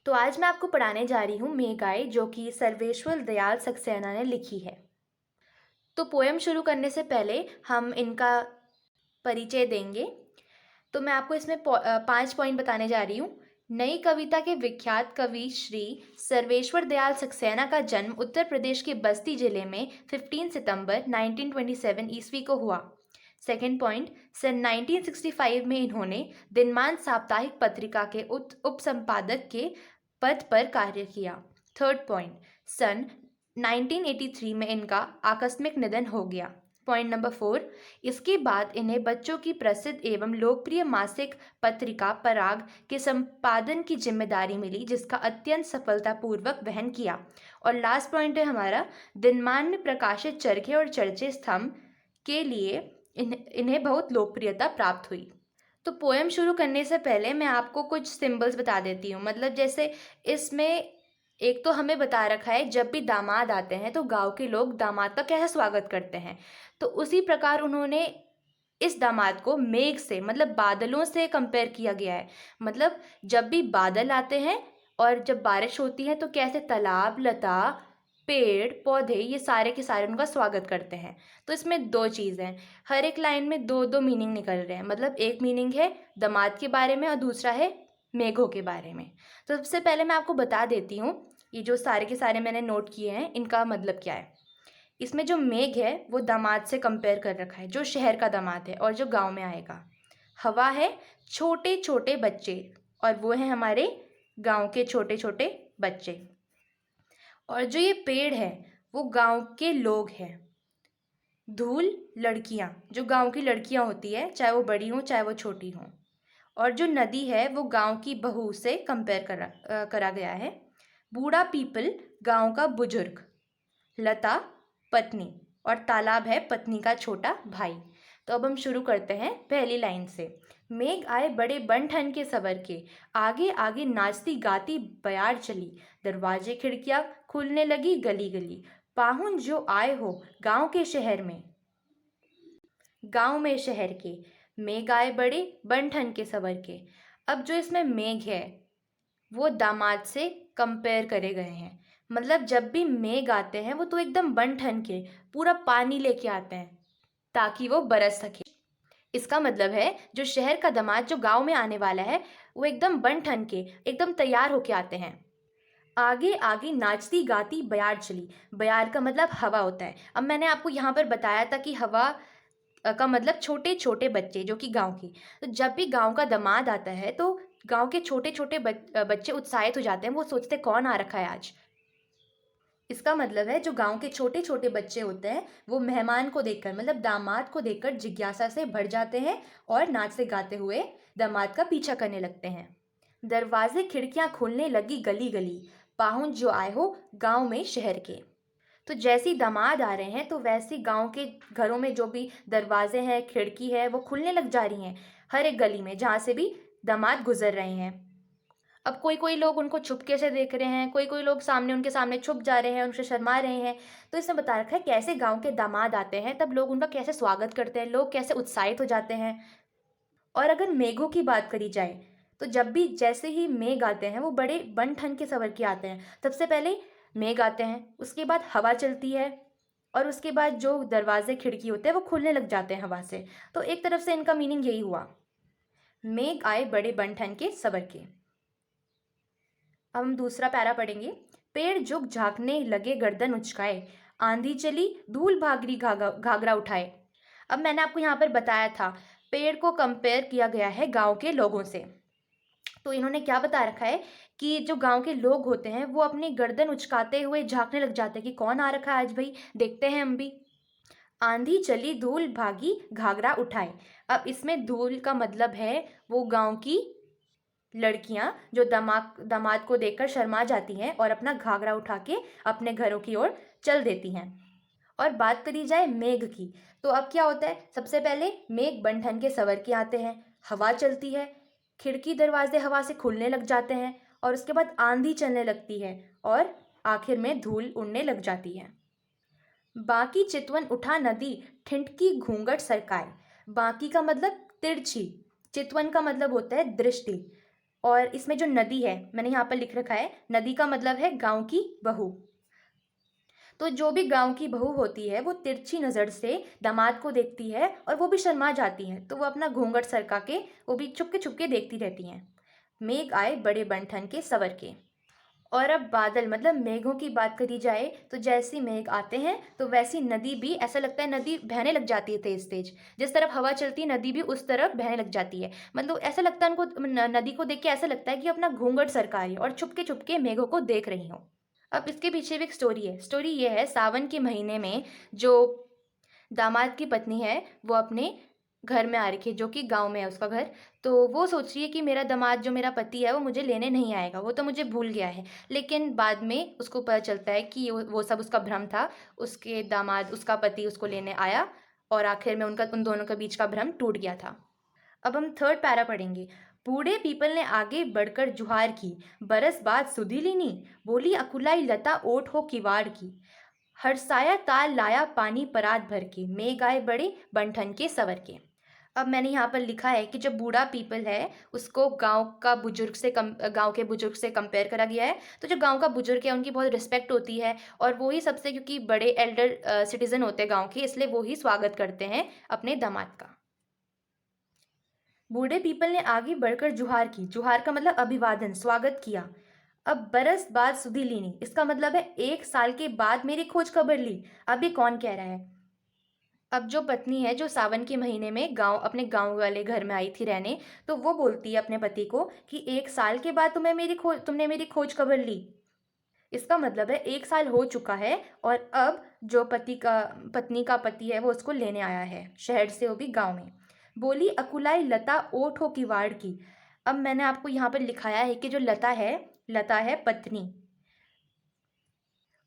तो आज मैं आपको पढ़ाने जा रही हूँ मेघाई, जो कि सर्वेश्वर दयाल सक्सेना ने लिखी है। तो पोएम शुरू करने से पहले हम इनका परिचय देंगे। तो मैं आपको इसमें 5 पॉइंट बताने जा रही हूँ। नई कविता के विख्यात कवि श्री सर्वेश्वर दयाल सक्सेना का जन्म उत्तर प्रदेश के बस्ती जिले में 15 सितंबर 1927 ईस्वी को हुआ। सेकेंड पॉइंट, सन 1965 में इन्होंने दिनमान साप्ताहिक पत्रिका के उप संपादक के पद पर कार्य किया। थर्ड पॉइंट, सन 1983 में इनका आकस्मिक निधन हो गया। पॉइंट नंबर 4, इसके बाद इन्हें बच्चों की प्रसिद्ध एवं लोकप्रिय मासिक पत्रिका पराग के संपादन की जिम्मेदारी मिली, जिसका अत्यंत सफलतापूर्वक वहन किया। और लास्ट पॉइंट है हमारा, दिनमान में प्रकाशित चरखे और चर्चे स्तंभ के लिए इन्हें बहुत लोकप्रियता प्राप्त हुई। तो पोएम शुरू करने से पहले मैं आपको कुछ सिंबल्स बता देती हूँ। मतलब जैसे इसमें एक तो हमें बता रखा है, जब भी दामाद आते हैं तो गांव के लोग दामाद का कैसे स्वागत करते हैं। तो उसी प्रकार उन्होंने इस दामाद को मेघ से, मतलब बादलों से कंपेयर किया गया है। मतलब जब भी बादल आते हैं और जब बारिश होती है तो कैसे तालाब, लता, पेड़ पौधे, ये सारे के सारे उनका स्वागत करते हैं। तो इसमें दो चीज़ हैं, हर एक लाइन में दो दो मीनिंग निकल रहे हैं। मतलब एक मीनिंग है दामाद के बारे में और दूसरा है मेघों के बारे में। तो सबसे पहले मैं आपको बता देती हूँ, ये जो सारे के सारे मैंने नोट किए हैं इनका मतलब क्या है। इसमें जो मेघ है वो दामाद से कंपेयर कर रखा है, जो शहर का दामाद है और जो गांव में आएगा। हवा है छोटे छोटे बच्चे, और वो है हमारे गांव के छोटे छोटे बच्चे। और जो ये पेड़ है वो गांव के लोग हैं। धूल लड़कियां, जो गांव की लड़कियां होती है, चाहे वो बड़ी हों चाहे वो छोटी हों। और जो नदी है वो गांव की बहू से कंपेयर करा गया है। बूढ़ा पीपल गांव का बुजुर्ग, लता पत्नी, और तालाब है पत्नी का छोटा भाई। तो अब हम शुरू करते हैं पहली लाइन से। मेघ आए बड़े बन ठन के सवर के, आगे आगे नाचती गाती बयार चली, दरवाजे खिड़कियां खुलने लगी गली गली, पाहुन जो आए हो गांव के शहर में, गांव में शहर के, मेघ आए बड़े बन ठन के सवर के। अब जो इसमें मेघ है वो दामाद से कंपेयर करे गए हैं। मतलब जब भी मेघ आते हैं वो तो एकदम बन ठन के पूरा पानी लेके आते हैं ताकि वो बरस सके। इसका मतलब है जो शहर का दामाद जो गांव में आने वाला है वो एकदम बन ठन के एकदम तैयार होके आते हैं। आगे आगे नाचती गाती बयार चली, बयार का मतलब हवा होता है। अब मैंने आपको यहाँ पर बताया था कि हवा का मतलब छोटे छोटे बच्चे, जो कि गांव की। तो जब भी गांव का दामाद आता है तो गांव के छोटे छोटे बच्चे उत्साहित हो जाते हैं। वो सोचते कौन आ रखा है आज। इसका मतलब है जो गांव के छोटे छोटे बच्चे होते हैं वो मेहमान को देखकर, मतलब दामाद को देखकर जिज्ञासा से भर जाते हैं और नाचते गाते हुए दामाद का पीछा करने लगते हैं। दरवाजे खिड़कियां खुलने लगी गली गली, पाहुन जो आए हो गांव में शहर के। तो जैसे ही दामाद आ रहे हैं तो वैसे गांव के घरों में जो भी दरवाजे हैं, खिड़की है, वो खुलने लग जा रही हैं हर एक गली में जहाँ से भी दामाद गुजर रहे हैं। अब कोई कोई लोग उनको छुपके से देख रहे हैं, कोई कोई लोग सामने उनके सामने छुप जा रहे हैं, उनसे शर्मा रहे हैं। तो इसमें बता रखा है कैसे गांव के दामाद आते हैं तब लोग उनका कैसे स्वागत करते हैं, लोग कैसे उत्साहित हो जाते हैं। और अगर मेघों की बात करी जाए तो जब भी जैसे ही मेघ आते हैं वो बड़े बन ठन के सवर के आते हैं। सबसे पहले मेघ आते हैं, उसके बाद हवा चलती है, और उसके बाद जो दरवाजे खिड़की होते हैं वो खुलने लग जाते हैं हवा से। तो एक तरफ से इनका मीनिंग यही हुआ, मेघ आए बड़े बन ठन के सवर के। अब हम दूसरा पैरा पढ़ेंगे। पेड़ झुक झांकने लगे गर्दन उचकाए, आंधी चली धूल भागरी घाघरा उठाए। अब मैंने आपको यहाँ पर बताया था पेड़ को कंपेयर किया गया है गांव के लोगों से। तो इन्होंने क्या बता रखा है कि जो गांव के लोग होते हैं वो अपनी गर्दन उचकाते हुए झांकने लग जाते हैं कि कौन आ रखा है आज भाई, देखते हैं हम भी। आंधी चली धूल भागी घाघरा उठाए। अब इसमें धूल का मतलब है वो गांव की लड़कियां जो दामाद को देखकर शर्मा जाती हैं और अपना घाघरा उठा के अपने घरों की ओर चल देती हैं। और बात करी जाए मेघ की, तो अब क्या होता है, सबसे पहले मेघ बन ठन के सवर के आते हैं, हवा चलती है, खिड़की दरवाजे हवा से खुलने लग जाते हैं, और उसके बाद आंधी चलने लगती है, और आखिर में धूल उड़ने लग जाती है। बाकी चितवन उठा नदी ठिठकी घूंघट सरकाए। बाकी का मतलब तिरछी, चितवन का मतलब होता है दृष्टि, और इसमें जो नदी है, मैंने यहाँ पर लिख रखा है, नदी का मतलब है गांव की बहू। तो जो भी गांव की बहू होती है वो तिरछी नज़र से दामाद को देखती है और वो भी शर्मा जाती है, तो वो अपना घूंघट सरका के वो भी छुप के देखती रहती हैं। मेघ आए बड़े बन के सवर के। और अब बादल मतलब मेघों की बात करी जाए तो जैसी मेघ आते हैं तो वैसी नदी भी, ऐसा लगता है नदी बहने लग जाती है तेज तेज। जिस तरफ हवा चलती है नदी भी उस तरफ बहने लग जाती है। मतलब ऐसा लगता है उनको, नदी को देख के ऐसा लगता है कि अपना घूंघट सरका रही है और छुप के मेघों को देख रही हो। अब इसके पीछे भी एक स्टोरी है। स्टोरी ये है, सावन के महीने में जो दामाद की पत्नी है वो अपने घर में आ रखी है, जो कि गांव में है उसका घर। तो वो सोच रही है कि मेरा दामाद जो मेरा पति है वो मुझे लेने नहीं आएगा, वो तो मुझे भूल गया है। लेकिन बाद में उसको पता चलता है कि वो सब उसका भ्रम था। उसके दामाद, उसका पति उसको लेने आया और आखिर में उन दोनों के बीच का भ्रम टूट गया था। अब हम थर्ड पैरा पढ़ेंगे। बूढ़े पीपल ने आगे बढ़कर जुहार की, बरस बाद सुधी लीनी, बोली अकुलाई लता ओट हो किवाड़ की, हरसाया ताल लाया पानी परात भर के, मेघ आए बड़े बंठन के सवर के। अब मैंने यहाँ पर लिखा है कि जो बूढ़ा पीपल है उसको गांव के बुजुर्ग से कंपेयर करा गया है। तो जो गांव का बुजुर्ग है उनकी बहुत रिस्पेक्ट होती है और वो ही सबसे, क्योंकि बड़े एल्डर सिटीजन होते हैं गांव के, इसलिए वो ही स्वागत करते हैं अपने दामाद का। बूढ़े पीपल ने आगे बढ़कर जुहार की, जुहार का मतलब अभिवादन, स्वागत किया। अब बरस बाद सुधी लीनी, इसका मतलब है 1 साल के बाद मेरी खोज खबर ली। अब ये कौन कह रहा है? अब जो पत्नी है जो सावन के महीने में अपने गांव वाले घर में आई थी रहने, तो वो बोलती है अपने पति को कि 1 साल के बाद तुमने मेरी खोज खबर ली। इसका मतलब है 1 साल हो चुका है और अब जो पत्नी का पति है वो उसको लेने आया है शहर से, वो भी गांव में। बोली अकुलाई लता ओठ हो किवाड़ की। अब मैंने आपको यहाँ पर लिखाया है कि जो लता है पत्नी,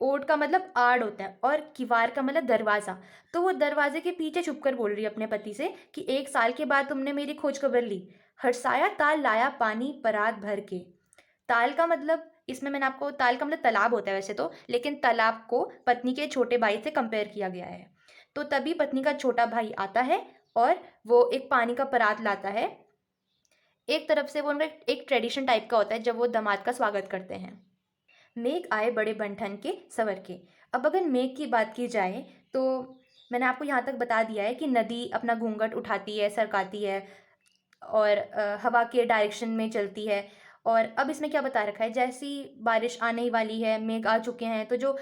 ओट का मतलब आड़ होता है और किवाड़ का मतलब दरवाजा। तो वो दरवाजे के पीछे छुपकर बोल रही है अपने पति से कि 1 साल के बाद तुमने मेरी खोज खबर ली। हरसाया ताल लाया पानी परात भर के। ताल का मतलब, इसमें मैंने आपको, ताल का मतलब तालाब होता है वैसे तो, लेकिन तालाब को पत्नी के छोटे भाई से कंपेयर किया गया है। तो तभी पत्नी का छोटा भाई आता है और वो एक पानी का परात लाता है। एक तरफ से वो उनका एक ट्रेडिशन टाइप का होता है जब वो दामाद का स्वागत करते हैं। मेघ आए बड़े बंठन के सवर के। अब अगर मेघ की बात की जाए तो मैंने आपको यहाँ तक बता दिया है कि नदी अपना घूंघट उठाती है, सरकाती है और हवा के डायरेक्शन में चलती है। और अब इसमें क्या बता रखा है, जैसी बारिश आने ही वाली है, मेघ आ चुके हैं, तो जो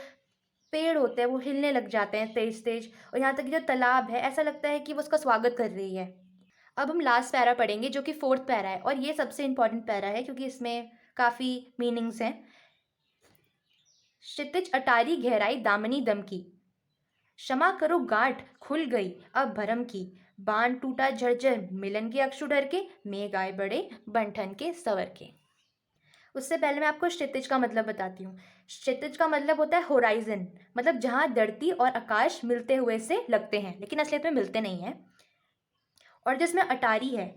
पेड़ होते हैं वो हिलने लग जाते हैं तेज तेज, और यहाँ तक कि जो तालाब है ऐसा लगता है कि वो उसका स्वागत कर रही है। अब हम लास्ट पैरा पढ़ेंगे जो कि फोर्थ पैरा है, और ये सबसे इंपॉर्टेंट पैरा है क्योंकि इसमें काफ़ी मीनिंग्स हैं। क्षितिज अटारी गहराई दामनी दम की, क्षमा करो गांठ खुल गई अब भरम की, बाण टूटा झरझर मिलन के अक्षु डर के, मेघ आए बड़े बंठन के सवर के। उससे पहले मैं आपको क्षितिज का मतलब बताती हूँ। क्षितिज का मतलब होता है होराइजन, मतलब जहाँ धरती और आकाश मिलते हुए से लगते हैं लेकिन असलियत में मिलते नहीं हैं। और जिसमें अटारी है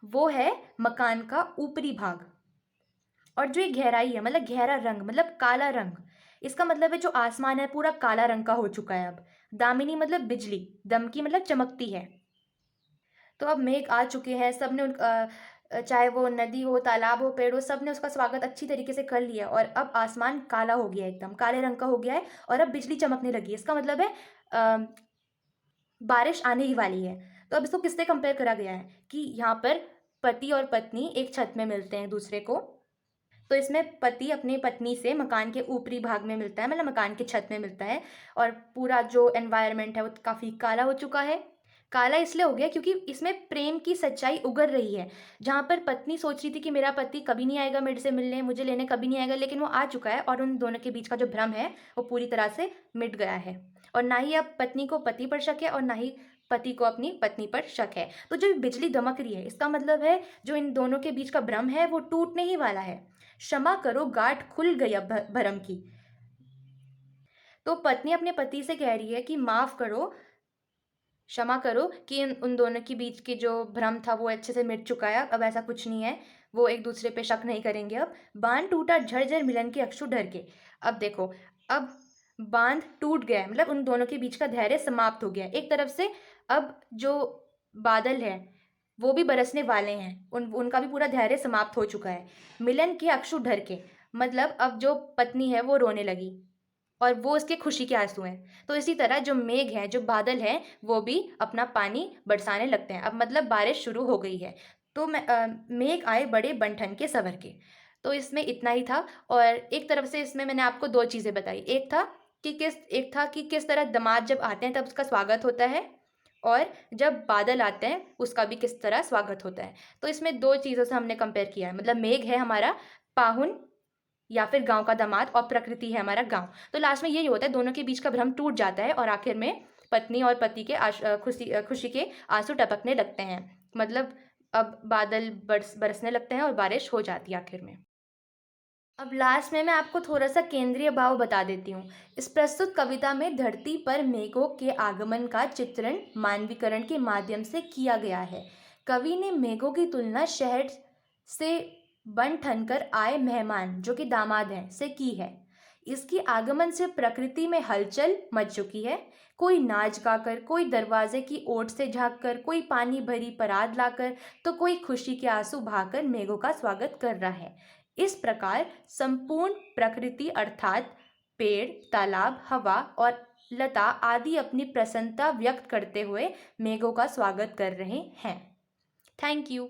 वो है मकान का ऊपरी भाग। और जो ये गहराई है मतलब गहरा रंग, मतलब काला रंग, इसका मतलब है जो आसमान है पूरा काला रंग का हो चुका है अब। दामिनी मतलब बिजली, दमकी मतलब चमकती है। तो अब मेघ आ चुके हैं, सबने चाहे वो नदी हो, तालाब हो, पेड़ हो, सब ने उसका स्वागत अच्छी तरीके से कर लिया और अब आसमान काला हो गया है, एकदम काले रंग का हो गया है और अब बिजली चमकने लगी है। इसका मतलब है अ, बारिश आने ही वाली है। तो अब इसको किससे कंपेयर करा गया है कि यहाँ पर पति और पत्नी एक छत में मिलते हैं दूसरे को। तो इसमें पति अपनी पत्नी से मकान के ऊपरी भाग में मिलता है, मतलब मकान की छत में मिलता है, और पूरा जो एनवायरनमेंट है वो काफ़ी काला हो चुका है। काला इसलिए हो गया क्योंकि इसमें प्रेम की सच्चाई उगर रही है। जहाँ पर पत्नी सोच रही थी कि मेरा पति कभी नहीं आएगा मेरे से मिलने, मुझे लेने कभी नहीं आएगा, लेकिन वो आ चुका है और उन दोनों के बीच का जो भ्रम है वो पूरी तरह से मिट गया है। और ना ही अब पत्नी को पति पर शक है और ना ही पति को अपनी पत्नी पर शक है। तो जो बिजली दमक रही है इसका मतलब है जो इन दोनों के बीच का भ्रम है वो टूटने ही वाला है। क्षमा करो गांठ खुल गई अब भरम की। तो पत्नी अपने पति से कह रही है कि माफ करो, क्षमा करो कि उन दोनों के बीच के जो भ्रम था वो अच्छे से मिट चुका है, अब ऐसा कुछ नहीं है, वो एक दूसरे पे शक नहीं करेंगे अब। बांध टूटा झरझर मिलन के अक्षु डर के। अब देखो, अब बांध टूट गया है, मतलब उन दोनों के बीच का धैर्य समाप्त हो गया है एक तरफ से। अब जो बादल है वो भी बरसने वाले हैं, उनका भी पूरा धैर्य समाप्त हो चुका है। मिलन के अश्रु ढर के, मतलब अब जो पत्नी है वो रोने लगी और वो उसके खुशी के आंसू हैं। तो इसी तरह जो मेघ है, जो बादल हैं, वो भी अपना पानी बरसाने लगते हैं। अब मतलब बारिश शुरू हो गई है। तो मेघ आए बड़े बन-ठन के सँवर के। तो इसमें इतना ही था। और एक तरफ से इसमें मैंने आपको 2 चीज़ें बताई। एक था कि किस तरह दामाद जब आते हैं तब उसका स्वागत होता है, और जब बादल आते हैं उसका भी किस तरह स्वागत होता है। तो इसमें 2 चीज़ों से हमने कंपेयर किया है। मतलब मेघ है हमारा पाहुन या फिर गाँव का दामाद, और प्रकृति है हमारा गाँव। तो लास्ट में यही होता है, दोनों के बीच का भ्रम टूट जाता है और आखिर में पत्नी और पति के खुशी के आँसू टपकने लगते हैं। मतलब अब बादल बरसने लगते हैं और बारिश हो जाती है आखिर में। अब लास्ट में मैं आपको थोड़ा-सा केंद्रीय भाव बता देती हूँ। इस प्रस्तुत कविता में धरती पर मेघों के आगमन का चित्रण मानवीकरण के माध्यम से किया गया है। कवि ने मेघों की तुलना शहर से बन-ठन कर आए मेहमान, जो कि दामाद हैं, से की है। इसके आगमन से प्रकृति में हलचल मच चुकी है। कोई नाच गाकर, कोई दरवाजे की ओट से झाँककर, कोई पानी भरी परात लाकर, तो कोई खुशी के आंसू बहाकर मेघों का स्वागत कर रहा है। इस प्रकार संपूर्ण प्रकृति अर्थात पेड़, तालाब, हवा और लता आदि अपनी प्रसन्नता व्यक्त करते हुए मेघों का स्वागत कर रहे हैं। Thank you.